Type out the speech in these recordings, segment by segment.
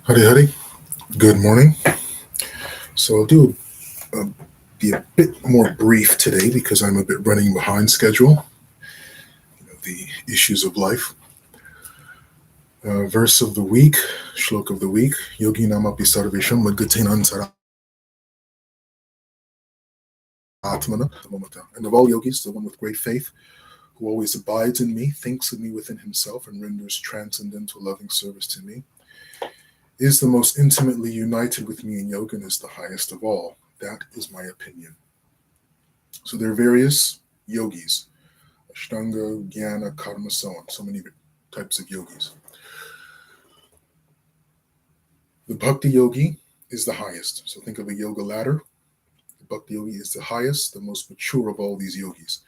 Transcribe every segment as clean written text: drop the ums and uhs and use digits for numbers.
Howdy, howdy. Good morning. So I'll be a bit more brief today because I'm a bit running behind schedule. The issues of life. Verse of the week, shlok of the week. Yogi namapi sarvesham madgatinan saratmana. And of all yogis, the one with great faith, who always abides in me, thinks of me within himself, and renders transcendental loving service to me, is the most intimately united with me in yoga and is the highest of all. That is my opinion. So there are various yogis, Ashtanga, Jnana, Karma, so on, so many types of yogis. The Bhakti yogi is the highest. So think of a yoga ladder. The Bhakti yogi is the highest, the most mature of all these yogis.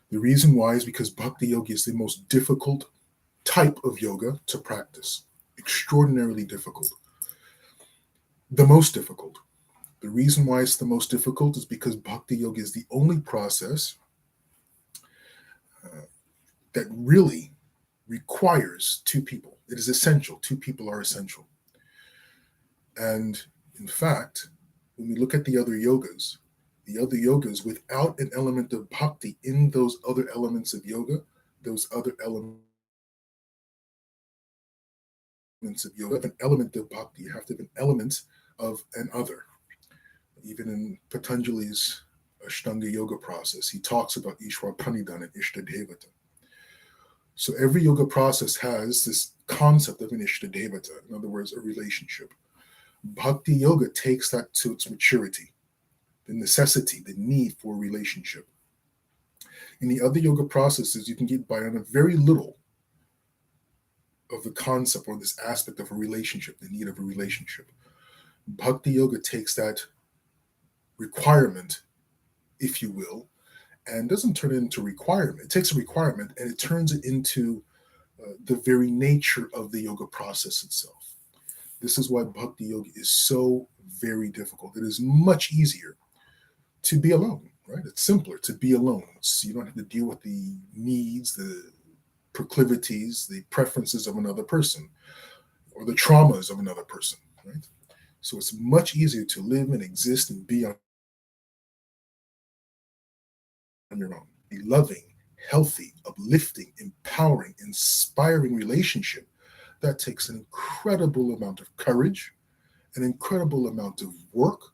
The reason why is because Bhakti yogi is the most difficult type of yoga to practice. Extraordinarily difficult. The most difficult. The reason why it's the most difficult is because Bhakti yoga is the only process that really requires two people. It is essential. Two people are essential. And in fact, when we look at the other yogas without an element of bhakti in those other elements of yoga, those other elements of yoga, have an element of bhakti. You have to have an element of an other. Even in Patanjali's Ashtanga yoga process, he talks about Ishwar Pranidhan and Ishtadevata. So every yoga process has this concept of an Ishtadevata, in other words, a relationship. Bhakti yoga takes that to its maturity, the necessity, the need for a relationship. In the other yoga processes, you can get by on a very little of the concept or this aspect of a relationship, the need of a relationship. Bhakti yoga takes that requirement, if you will, and doesn't turn it into requirement. It takes a requirement and it turns it into the very nature of the yoga process itself. This is why Bhakti yoga is so very difficult. It is much easier to be alone, right? It's simpler to be alone. You don't have to deal with the needs, the proclivities, the preferences of another person, or the traumas of another person, right? So it's much easier to live and exist and be on your own. A loving, healthy, uplifting, empowering, inspiring relationship that takes an incredible amount of courage, an incredible amount of work,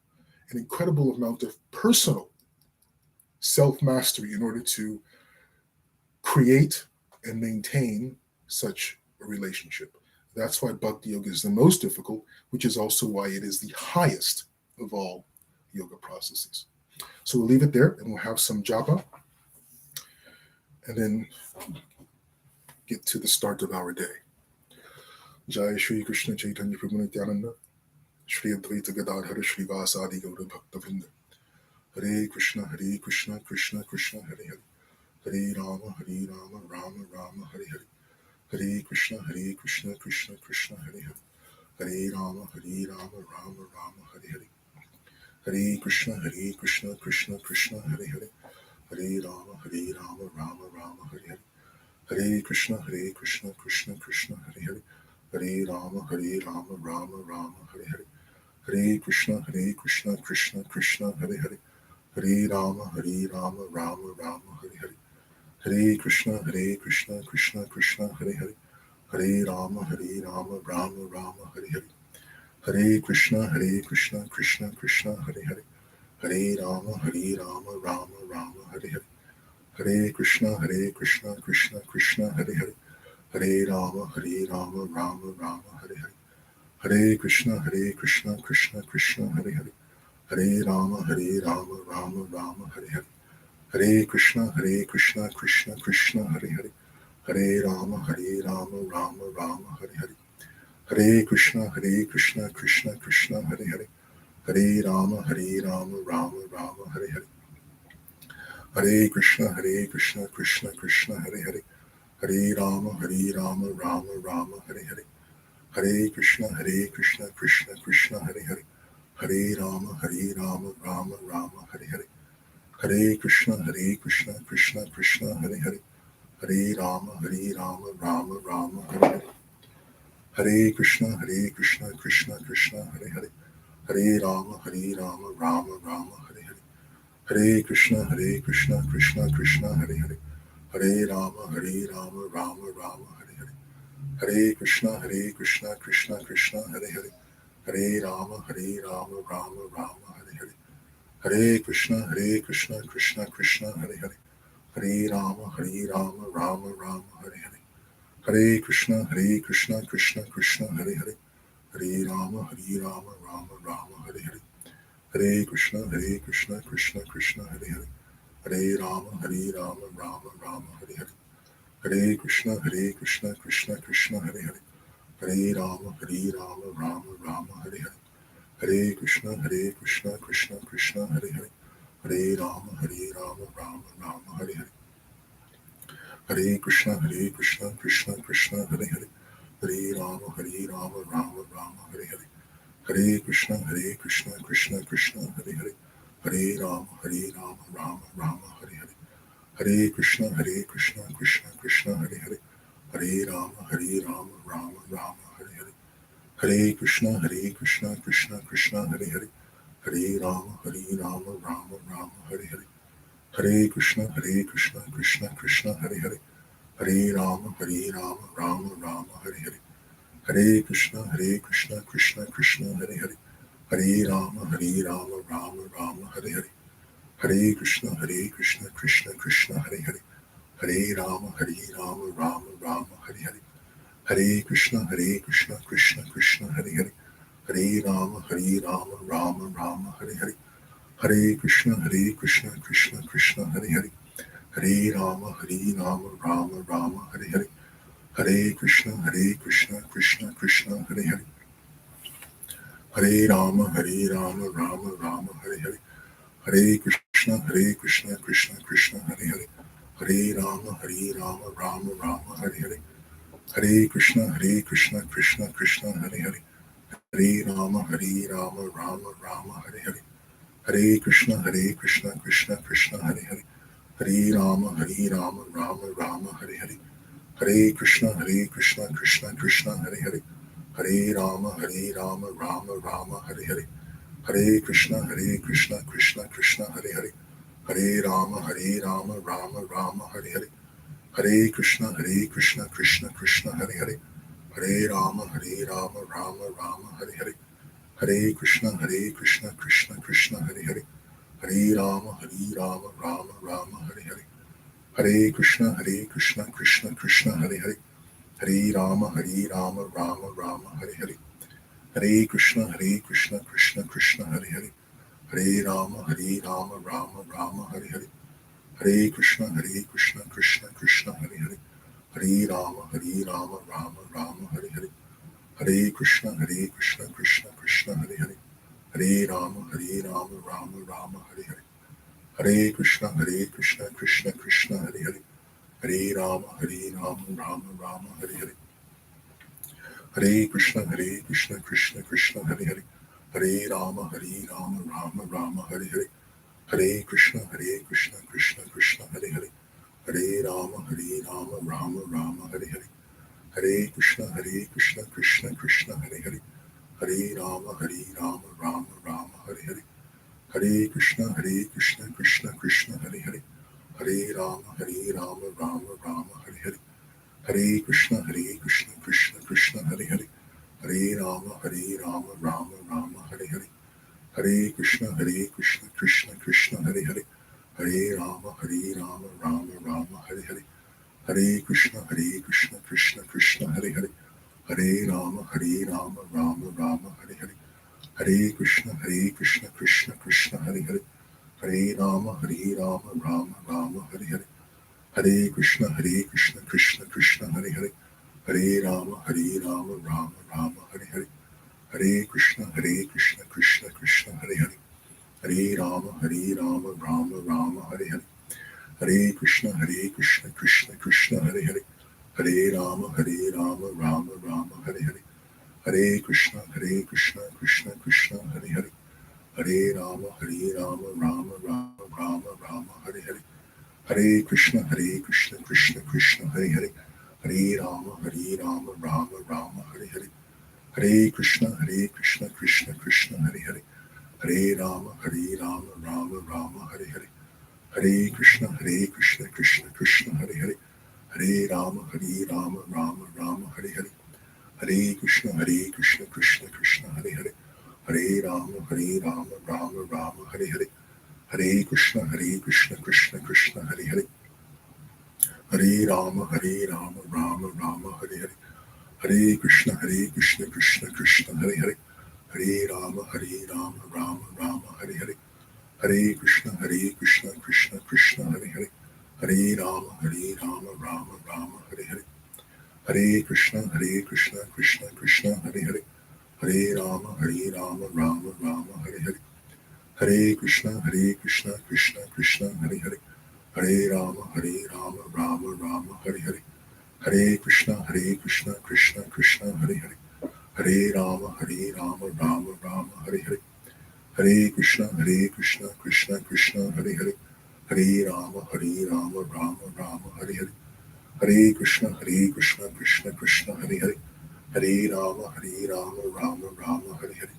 an incredible amount of personal self mastery in order to create and maintain such a relationship. That's why Bhakti Yoga is the most difficult, which is also why it is the highest of all yoga processes. So we'll leave it there and we'll have some japa and then get to the start of our day. Jai Shri Krishna Chaitanya Prabhu Nityananda, Shri Advaita Gadadhara Shri Vasadi Gaura Bhakta Vrinda. Hare Krishna, Hare Krishna, Krishna Krishna, Hare Hare. Hare Rama, Hare Rama, Rama Rama, Hare Hare. Hare Krishna, Hare Krishna, Krishna Krishna, Hare Hare. Hare Rama, Hare Rama, Rama Rama, Hare Hare. Hare Krishna, Hare Krishna, Krishna Krishna, Hare Hare. Hare Rama, Hare Rama, Rama Rama, Hare Hare. Hare Krishna, Hare Krishna, Krishna Krishna, Hare Hare. Hare Rama, Hare Rama, Rama Rama, Hare Hare. Hare Krishna, Hare Krishna, Krishna Krishna, Hare Hare. Hare Rama, Hare Rama, Rama Rama, Hare Hare. Hare Krishna, Hare Krishna, Krishna Krishna, Hare Hare. Hare Rama, Hare Rama, Rama Rama, Hare Hare. Hare Krishna, Hare Krishna, Krishna Krishna, Hare Hare. Hare Rama, Hare Rama, Rama Rama, Hare Hare. Hare Krishna, Hare Krishna, Krishna Krishna, Hare Hare. Hare Rama, Hare Rama, Rama Rama, Hare Hare. Hare Krishna, Hare Krishna, Krishna Krishna, Hare Hare. Hare Rama, Hare Rama, Rama Rama, Hare Hare. Hare Krishna, Hare Krishna, Krishna Krishna, Hare Hare. Hare Rama, Hare Rama, Rama Rama, Hare Hare. Hare Krishna, Hare Krishna, Krishna Krishna, Hare Hare. Hare Rama, Hare Rama, Rama Rama, Hare Hare. Hare Krishna, Hare Krishna, Krishna Krishna, Hare Hare. Hare Rama, Hare Rama, Rama Rama, Hare Hare. Hare Krishna, Hare Krishna, Krishna Krishna, Hare Hare. Hare Rama, Hare Rama, Rama Rama, Hare Hare. Hare Krishna, Hare Krishna, Krishna Krishna, Hare Hare. Hare Rama, Hare Rama, Rama Rama, Hare Hare. Hare Krishna, Krishna Krishna, Hare Hare, Hare Rama, Rama Rama, Hare Hare, Hare Krishna, Krishna Krishna, Hare Hare, Hare Rama, Rama Rama, Hare Hare, Hare Krishna, Krishna Krishna, Hare Hare, Hare Rama, Rama Rama, Hare Hare, Hare Krishna, Krishna Krishna, Hare Hare, Hare Rama, Rama Rama, Hare Hare, Hare Krishna, Krishna Krishna, Hare Hare, Hare Rama, Rama Rama, Hare Hare, Hare Krishna, Krishna Krishna, Hare Hare, Hare Rama, Rama Rama, Hare Hare, Hare Krishna, Krishna Krishna, Hare Hare, Hare Rama, Rama Rama, Hare Hare, Hare Krishna, Krishna Krishna, Hare Hare, Hare Rama, Rama Rama, Hare Hare, Hare Krishna, Krishna Krishna, Hare Hare, Hare Rama, Rama Rama, Hare Hare, Hare Krishna, Krishna Krishna, Hare Hare, Hare Rama, Rama Rama, Hare Hare, Hare Krishna, Krishna Krishna, Hare Hare, Hare Rama, Rama Rama, Hare Hare, Hare Krishna, Krishna Krishna, Hare Hare, Hare Rama, Rama Rama, Hare Hare, Hare Krishna, Krishna Krishna, Hare Hare, Hare Rama, Rama Rama, Hare Hare, Hare Krishna, Krishna Krishna, Hare Hare, Hare Rama, Rama Rama, Hare Hare, Hare Krishna, Krishna Krishna, Hare Hare, Hare Rama, Rama Rama, Hare Hare, Hare Krishna, Krishna Krishna, Hare Hare, Hare Rama, Rama Rama, Hare Hare, Hare Krishna, Krishna Krishna, Hare Hare, Hare Rama, Rama Rama, Hare Hare, Hare Krishna, Krishna Krishna, Hare Hare, Hare Rama, Rama Rama, Hare Hare, Hare Krishna, Krishna Krishna, Hare Hare, Hare Rama, Rama Rama, Hare Hare, Hare Krishna, Krishna Krishna, Hare Hare, Hare Rama, Rama Rama, Hare Hare, Hare Krishna, Krishna Krishna, Hare Hare, Hare Rama, Rama Rama, Hare Hare, Hare Krishna, Krishna Krishna, Hare Hare, Hare Rama, Rama Rama, Hare Hare, Hare Krishna, Krishna Krishna, Hare Hare, Hare Rama, Rama Rama, Hare Hare, Hare Krishna, Krishna Krishna, Hare Hare, Hare Rama, Rama Rama, Hare Hare, Hare Krishna, Krishna Krishna, Hare Hare, Hare Rama, Rama Rama, Hare Hare, Hare Krishna, Krishna Krishna, Hare Hare, Hare Rama, Rama Rama, Hare Hare, Hare Krishna, Krishna Krishna, Hare Hare, Hare Rama, Rama Rama, Hare Hare, Hare Krishna, Krishna Krishna, Hare Hare, Hare Rama, Rama Rama, Hare Hare, Hare Krishna, Krishna Krishna, Hare Hare, Hare Rama, Rama Rama, Hare Hare, Hare Krishna, Krishna Krishna, Hare Hare, Hare Rama, Rama Rama, Hare Hare, Hare Krishna, Krishna Krishna, Hare Hare, Hare Rama, Rama Rama, Hare Hare, Hare Krishna, Krishna Krishna, Hare Hare, Hare Rama, Rama Rama, Hare Hare, Hare Krishna, Krishna Krishna, Hare Hare, Hare Rama, Rama Rama, Hare Hare, Hare Krishna, Krishna Krishna, Hare Hare, Hare Rama, Rama Rama, Hare Hare, Hare Krishna, Krishna Krishna, Hare Hare, Hare Rama, Rama Rama, Hare Hare, Hare Krishna, Krishna Krishna, Hare Hare, Hare Rama, Rama Rama, Hare Hare, Hare Krishna, Krishna Krishna, Hare Hare, Hare Rama, Rama Rama, Hare Hare, Hare Krishna, Krishna Krishna, Hare Hare, Hare Rama, Rama Rama, Hare Hare, Hare Krishna, Krishna Krishna, Hare Hare, Hare Rama, Rama Rama, Hare Hare, Hare Krishna, Krishna Krishna, Hare Hare, Hare Rama, Rama Rama, Hare Hare, Hare Krishna, Krishna Krishna, Hare Hare, Hare Rama, Rama Rama, Hare Hare, Hare Krishna, Krishna Krishna, Hare Hare, Hare Rama, Rama Rama, Rama, Hare Hare, Hare Krishna, Krishna Krishna, Hare Hare, Hare Rama, Rama Rama, Hare Hare. Hare Krishna, Hare Krishna, Krishna Krishna, Hare Hare. Hare Rama, Hare Rama, Rama Rama, Hare Hare. Hare Krishna, Hare Krishna, Krishna Krishna, Hare Hare. Hare Rama, Hare Rama, Rama Rama, Hare Hare. Hare Krishna, Hare Krishna, Krishna Krishna, Hare Hare. Hare Rama, Hare Rama, Rama Rama, Hare Hare. Hare Krishna, Hare Krishna, Krishna Krishna, Hare Hare. Hare Rama, Hare Rama, Rama Rama, Hare Hare. Hare Krishna, Hare Krishna, Krishna Krishna, Hare Hare. Hare Rama, Hare Rama, Rama Rama, Hare Hare. Hare Krishna, Hare Krishna, Krishna Krishna, Hare Hare. Hare Rama, Hare Rama, Rama Rama, Hare Hare. Hare Krishna, Hare Krishna, Krishna Krishna, Hare Hare. Hare Rama, Hare Rama, Rama Rama, Hare Hare. Hare Krishna, Hare Krishna, Krishna Krishna, Hare Hare. Hare Rama, Hare Rama, Rama Rama, Hare Hare. Hare Krishna, Hare Krishna, Krishna Krishna, Hare Hare. Hare Rama, Hare Rama, Rama Rama, Hare Hare. Hare Krishna, Hare Krishna, Krishna Krishna, Hare Hare. Hare Rama, Hare Rama, Rama Rama, Hare Hare. Hare Krishna, Hare Krishna, Krishna Krishna, Hare Hare. Hare Rama, Hare Rama, Rama Rama, Hare Hare.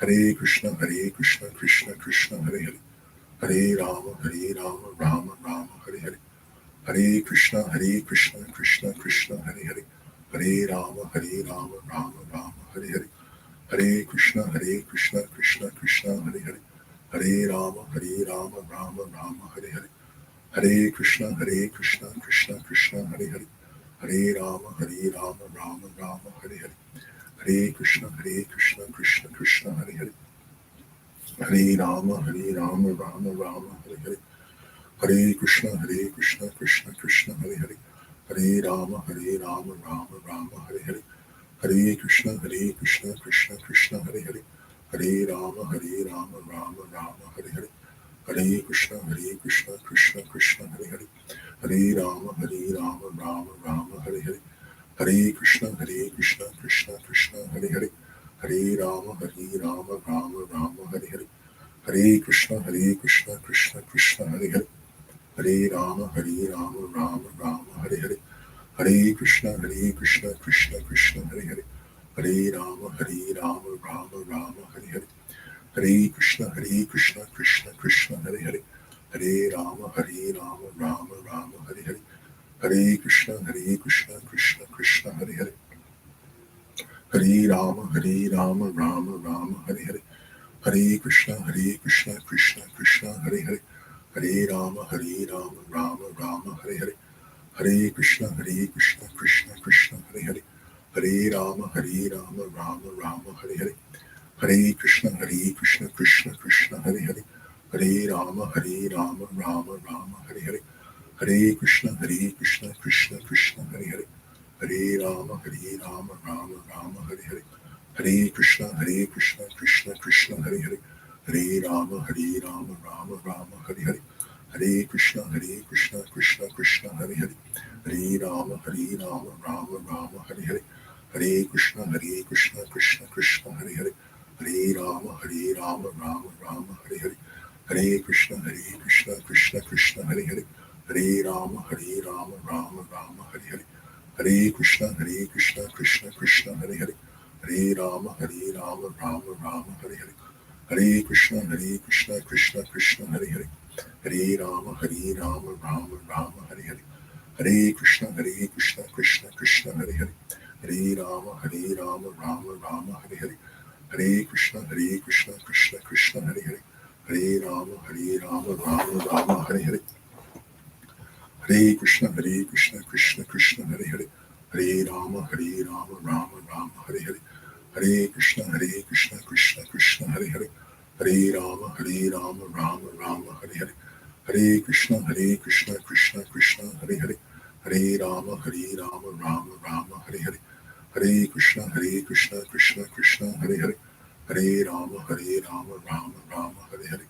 Hare Krishna, Hare Krishna, Krishna Krishna, Hare Hare. Hare Rama, Hare Rama, Rama Rama, Hare Hare. Hare Krishna, Hare Krishna, Krishna Krishna, Hare Hare. Hare Rama, Hare Rama, Rama Rama, Hare Hare. Hare Krishna, Hare Krishna, Krishna Krishna, Hare Hare. Hare Rama, Hare Rama, Rama Rama, Hare Hare. Hare Krishna, Hare Krishna, Krishna Krishna, Hare Hare. Hare Rama, Hare Rama, Rama Rama, Hare Hare. Hare Krishna, Hare Krishna, Krishna Krishna, Hare Hare. Hare Rama, Hare Rama, Rama Rama, Hare Hare. Hare Krishna, Hare Krishna, Krishna Krishna, Hare Hare. Hare Rama, Hare Rama, Rama Rama, Hare Hare. Hare Krishna, Hare Krishna, Krishna Krishna, Hare Hare. Hare Rama, Hare Rama, Rama Rama, Hare Hare. Hare Krishna, Hare Krishna, Krishna Krishna, Hare Hare. Hare Rama, Hare Rama, Rama Rama, Hare Hare. Hare Krishna, Hare Krishna, Krishna Krishna, Hare Hare. Hare Rama, Hare Rama, Rama Rama, Hare Hare. Hare Krishna, Hare Krishna, Krishna Krishna, Hare Hare. Hare Rama, Hare Rama, Rama Rama, Hare Hare. Hare Krishna, Hare Krishna, Krishna Krishna, Hare Hare. Hare Rama, Hare Rama, Rama Rama, Hare Hare. Hare Krishna, Hare Krishna, Krishna Krishna, Hare Hare. Hare Rama, Hare Rama, Rama Rama, Hare Hare. Hare Krishna, Hare Krishna, Krishna Krishna, Hare Hare. Hare Rama, Hare Rama, Rama Rama, Hare Hare. Hare Krishna, Hare Krishna, Krishna Krishna, Hare Hare. Hare Rama, Hare Rama, Rama Rama, Hare Hare. Hare Krishna, Hare Krishna, Krishna Krishna, Hare Hare. Hare Rama, Hare Rama, Rama Rama, Hare Hare. Hare Krishna, Hare Krishna, Krishna Krishna, Hare Hare. Hare Rama, Hare Rama, Rama Rama, Hare Hare. Hare Krishna, Hare Krishna, Krishna Krishna, Hare Hare. Hare Rama, Hare Rama, Rama Rama, Hare Hare. Hare Krishna, Hare Krishna, Krishna Krishna, Hare Hare. Hare Rama, Hare Rama, Rama Rama, Hare Hare. Hare Krishna, Hare Krishna, Krishna Krishna, Hare Hare. Hare Rama, Hare Rama, Rama Rama, Hare Hare. Hare Krishna, Hare Krishna, Krishna Krishna, Hare Hare. Hare Rama, Hare Rama, Rama Rama, Hare Hare. Hare Krishna, Hare Krishna, Krishna Krishna, Hare Hare. Hare Rama, Hare Rama, Rama Rama, Hare Hare. Hare Krishna, Hare Krishna, Krishna Krishna, Hare Hare. Hare Rama, Hare Rama, Rama Rama, Hare Hare. Hare Krishna, Hare Krishna, Krishna Krishna, Hare Hare. Hare Rama, Hare Rama, Rama Rama, Hare Hare. Hare Krishna, Hare Krishna, Krishna Krishna, Hare Hare. Hare Rama, Hare Rama, Rama Rama, Hare Hare. Hare Krishna, Hare Krishna, Krishna Krishna, Hare Hare. Hare Rama, Hare Rama, Rama Rama, Hare Hare. Hare Krishna, Hare Krishna, Krishna Krishna, Hare Hare. Hare Rama, Hare Rama, Rama Rama, Hare Hare. Hare Krishna, Hare Krishna, Krishna Krishna, Hare Hare. Hare Rama, Hare Rama, Rama Rama, Hare Hare. Hare Krishna, Hare Krishna, Krishna Krishna, Hare Hare. Hare Rama, Hare Rama, Rama Rama, Hare Hare. Hare Krishna, Hare Krishna, Krishna Krishna, Hare Hare. Hare Rama, Hare Rama, Rama Rama, Hare Hare.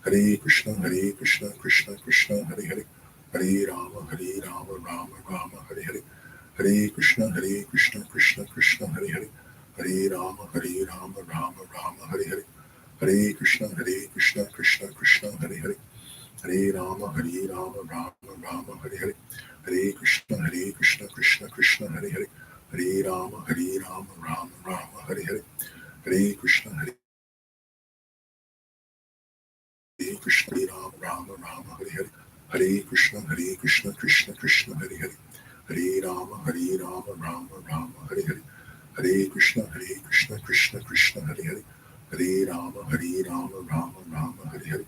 Hare Krishna, Hare Krishna, Krishna Krishna, Hare Hare. Hare Rama, Hare Rama, Rama Rama, Hare Hare. Hare Krishna, Hare Krishna, Krishna Krishna, Hare Hare. Hare Rama, Hare Rama, Rama Rama, Hare Hare. Hare Krishna, Hare Krishna, Krishna Krishna, Hare Hare. Hare Rama, Hare Rama, Rama Rama, Hare Hare. Hare Krishna, Hare Krishna, Krishna Krishna, Hare Hare. Hare Rama, Rama Rama, Hare Hare, Hare Krishna, Hare Krishna, Hare Rama, Rama, Hare Hare, Hare Krishna, Krishna, Krishna, Hare Hare, Hare Rama, Rama Rama, Hare Hare, Hare Krishna, Krishna, Krishna, Hare Hare, Hare Rama, Rama Rama, Hare Hare,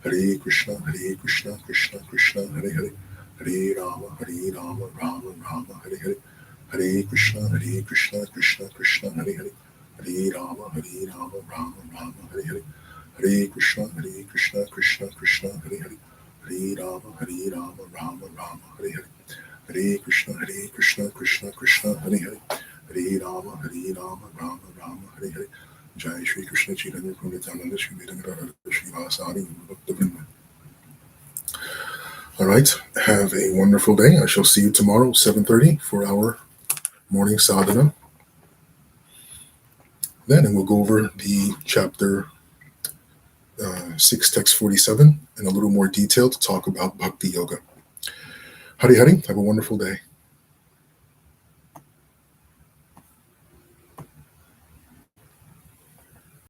Hare Krishna, Krishna, Krishna, Hare Hare, Hare Rama, Rama Rama, Hare Hare, Hare Krishna, Krishna, Krishna, Hare Hare, Hare Rama, Rama Rama, Hare Hare, Hare Krishna, Krishna, Krishna, Hare Hare, Hare Rama, Rama Rama, Hare Hare, Hare Krishna, Krishna, Krishna, Hare Hare, Hare Rama, Rama Rama, Hare Hare. Jai Shri Krishna Chaitanya Prabhu Nityananda Shri Vedanta Shri Vasari Bhaktavinda. All right, have a wonderful day. I shall see you tomorrow, 7:30, for our morning sadhana. Then, and we'll go over the chapter 6, text 47, in a little more detail to talk about Bhakti Yoga. Hari Hari, have a wonderful day.